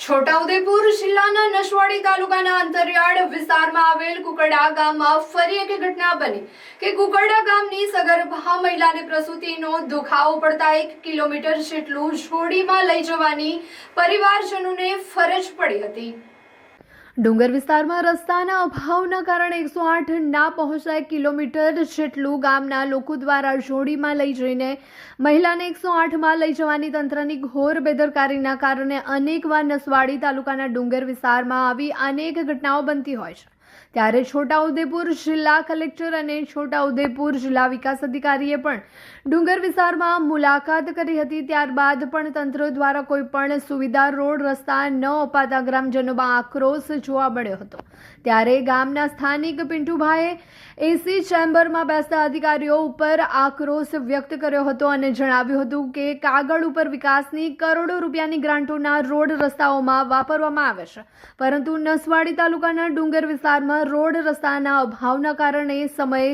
છોટાઉદેપુર જિલ્લાના નસવાડી તાલુકાના અંતરિયાળ વિસ્તારમાં આવેલ કુકરડા ગામમાં ફરી એક ઘટના બની કે કુકરડા ગામની સગર્ભા મહિલાને પ્રસૂતિનો દુખાવો પડતા 1 કિલોમીટર જેટલું જોડીમાં લઈ જવાની પરિવારજનોને ફરજ પડી હતી। ડુંગર વિસ્તારમાં રસ્તાના અભાવના કારણે 108 ના પહોંચતા 1 કિલોમીટર જેટલું ગામના લોકો દ્વારા જોડીમાં લઈ જઈને મહિલાને 108માં લઈ જવાની તંત્રની ઘોર બેદરકારીના કારણે અનેકવાર નસવાડી તાલુકાના ડુંગર વિસ્તારમાં આવી અનેક ઘટનાઓ બનતી હોય છે। ત્યારે છોટાઉદેપુર જિલ્લા કલેક્ટર અને છોટાઉદેપુર જિલ્લા વિકાસ અધિકારીએ પણ ડુંગર વિસ્તારમાં મુલાકાત કરી હતી। ત્યારબાદ પણ તંત્ર દ્વારા કોઈ પણ સુવિધા રોડ રસ્તા ન અપાતા ગ્રામજનોમાં આક્રોશ જોવા મળ્યો હતો। ત્યારે ગામના સ્થાનિક પિન્ટુભાઈએ એસી ચેમ્બરમાં બેસતા અધિકારીઓ ઉપર આક્રોશ વ્યક્ત કર્યો હતો અને જણાવ્યું હતું કે કાગળ ઉપર વિકાસની કરોડો રૂપિયાની ગ્રાન્ટોના રોડ રસ્તાઓમાં વાપરવામાં આવે છે, પરંતુ નસવાડી તાલુકાના ડુંગર વિસ્તારમાં રોડ રસ્તાના અભાવના કારણે સમયે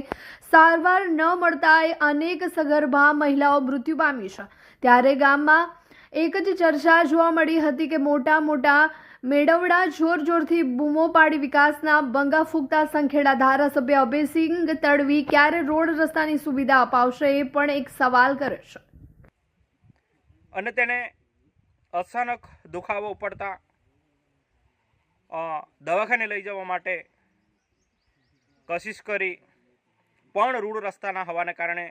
સારવાર ન મળતા અનેક સગર્ભા મહિલાઓ મૃત્યુ પામી છે। ત્યારે ગામમાં એક જ ચર્ચા જોવા મળી હતી કે મોટા મોટા મેળવડા જોરથી બૂમો પાડી વિકાસના બંગા ફૂંકતા સંખેડા ધારાસભ્ય અભયસિંહ તડવી ક્યારે રોડ રસ્તાની સુવિધા અપાવશે એ પણ એક સવાલ કરે છે। અને તેને અચાનક દુખાવો પડતા દવાખાને લઈ જવા માટે કોશિશ કરી પણ રોડ રસ્તાના હોવાને કારણે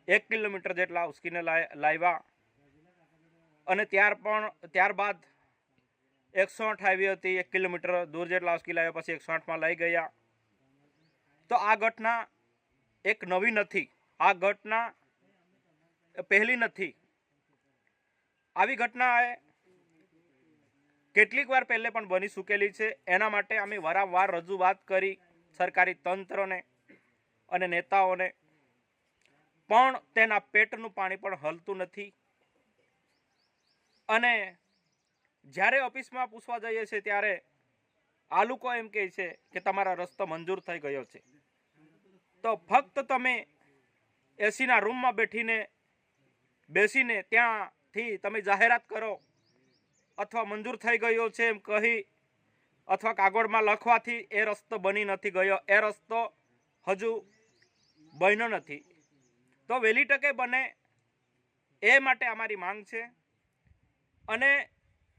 1 કિલોમીટર જેટલા ઉસકીને લાવ્યા અને ત્યારબાદ 108 આવી હતી। 1 કિલોમીટર દૂર જેટલા ઉસકી લાવ્યા પછી 108માં લઈ ગયા। તો આ ઘટના એક નવી નથી, આ ઘટના પહેલી નથી। આવી ઘટના કેટલીક વાર પહેલે પણ બની ચૂકેલી છે। એના માટે અમે વારંવાર રજૂઆત કરી સરકારી તંત્રને અને નેતાઓને, પણ તેના પેટનું પાણી પણ હલતું નથી। અને જ્યારે ઓફિસમાં પૂછવા જઈએ છીએ ત્યારે આ લોકો એમ કહે છે કે તમારા રસ્તો મંજૂર થઈ ગયો છે। તો ફક્ત તમે એસીના રૂમમાં બેસીને ત્યાંથી તમે જાહેરાત કરો અથવા મંજૂર થઈ ગયો છે એમ કહી અથવા કાગળમાં લખવાથી એ રસ્તો બની નથી ગયો, એ રસ્તો હજુ બન્યો નથી। તો વહેલી તકે બને એ માટે અમારી માંગ છે। અને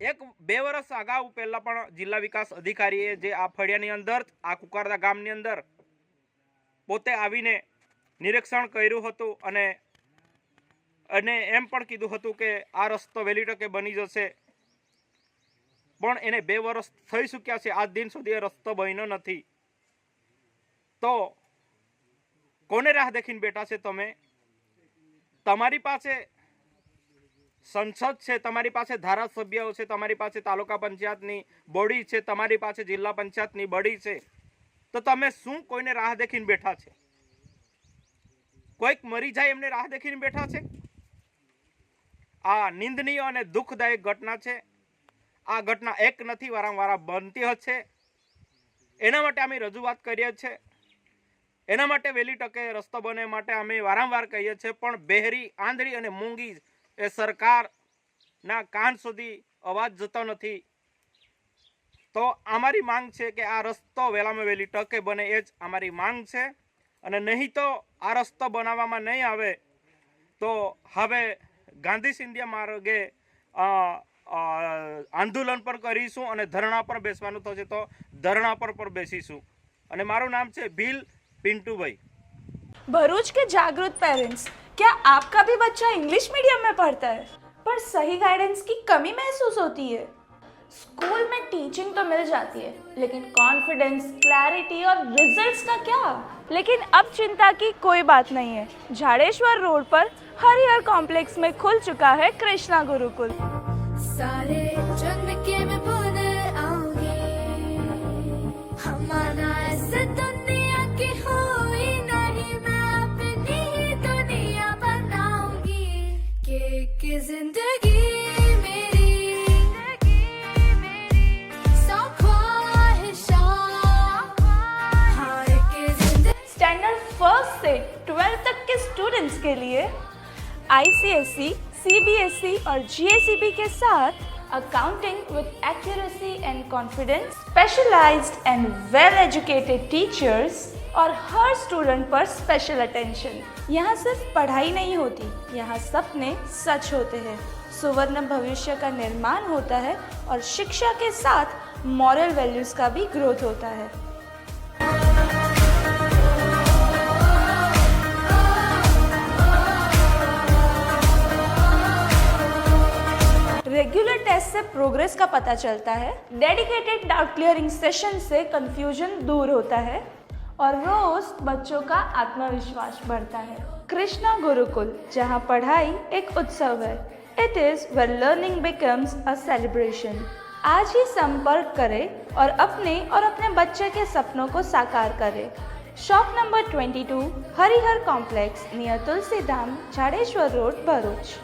1-2 વર્ષ અગાઉ પહેલાં પણ જિલ્લા વિકાસ અધિકારીએ જે આ ફળિયાની અંદર આ કુકરડા ગામની અંદર પોતે આવીને નિરીક્ષણ કર્યું હતું અને એમ પણ કીધું હતું કે આ રસ્તો વહેલી તકે બની જશે, પણ એને 2 વર્ષ થઈ ચૂક્યા છે, આજ દિન સુધી એ રસ્તો બન્યો નથી। તો કોને રાહ દેખીને બેઠા છે તમે? તમારી પાસે સંસદ છે, તમારી પાસે ધારાસભ્યો છે, તમારી પાસે તાલુકા પંચાયતની બોડી છે, તમારી પાસે જિલ્લા પંચાયતની બોડી છે, તો તમે શું કોઈને રાહ દેખીને બેઠા છે? કોઈક મરી જાય એમને રાહ દેખીને બેઠા છે? આ નિંદનીય અને દુઃખદાયક ઘટના છે। આ ઘટના એક નથી, વારંવાર બનતી હશે। એના માટે અમે રજૂઆત કરીએ છીએ, એના માટે વહેલી તકે રસ્તો બને માટે અમે વારંવાર કહીએ છીએ, પણ બહેરી, આંધળી અને મૂંગી એ સરકારના કાન સુધી અવાજ જતો નથી। તો અમારી માંગ છે કે આ રસ્તો વહેલામાં વહેલી તકે બને, એ જ અમારી માંગ છે। અને નહીં તો આ રસ્તો બનાવવામાં નહીં આવે તો હવે ગાંધી સિંધિયા માર્ગે આંદોલન પર કરીશું અને ધરણા પર બેસવાનું થશે તો ધરણા પર બેસીશું। અને મારું નામ છે ભીલ पिंटू भाई। भरूच के जागरूक पेरेंट्स, क्या आपका भी बच्चा इंग्लिश मीडियम में पढ़ता है पर सही गाइडेंस की कमी महसूस होती है? स्कूल में टीचिंग तो मिल जाती है, लेकिन कॉन्फिडेंस, क्लैरिटी और रिजल्ट्स का क्या? लेकिन अब चिंता की कोई बात नहीं है। झाड़ेश्वर रोड पर हरिहर कॉम्प्लेक्स में खुल चुका है कृष्णा गुरुकुल। सारे जन्म के मैं भूल आऊंगी, हमारा ऐसे दुनिया की हुई नहीं, मैं अपनी ही दुनिया बनाऊंगी कि जिंदगी मेरी सौ ख्वाहिशां, हार के जिंदगी। स्टैंडर्ड 1st से 12th तक के स्टूडेंट्स के लिए ICSE, CBSE और GSEB के साथ accounting with accuracy and confidence, specialized and well-educated teachers और हर स्टूडेंट पर स्पेशल अटेंशन। यहाँ सिर्फ पढ़ाई नहीं होती, यहाँ सपने सच होते हैं, सुवर्ण भविष्य का निर्माण होता है और शिक्षा के साथ मॉरल वैल्यूज का भी ग्रोथ होता है। रेगुलर टेस्ट से प्रोग्रेस का पता चलता है, डेडिकेटेड डाउट क्लियरिंग सेशन से कंफ्यूजन दूर होता है और रोज बच्चों का आत्मविश्वास बढ़ता है। कृष्णा गुरुकुल, जहाँ पढ़ाई एक उत्सव है। It is where learning becomes a celebration. आज ही संपर्क करें और अपने बच्चे के सपनों को साकार करें। Shop number 22 Harihar complex near Tulsidham, Jhareshwar road, Bharuch.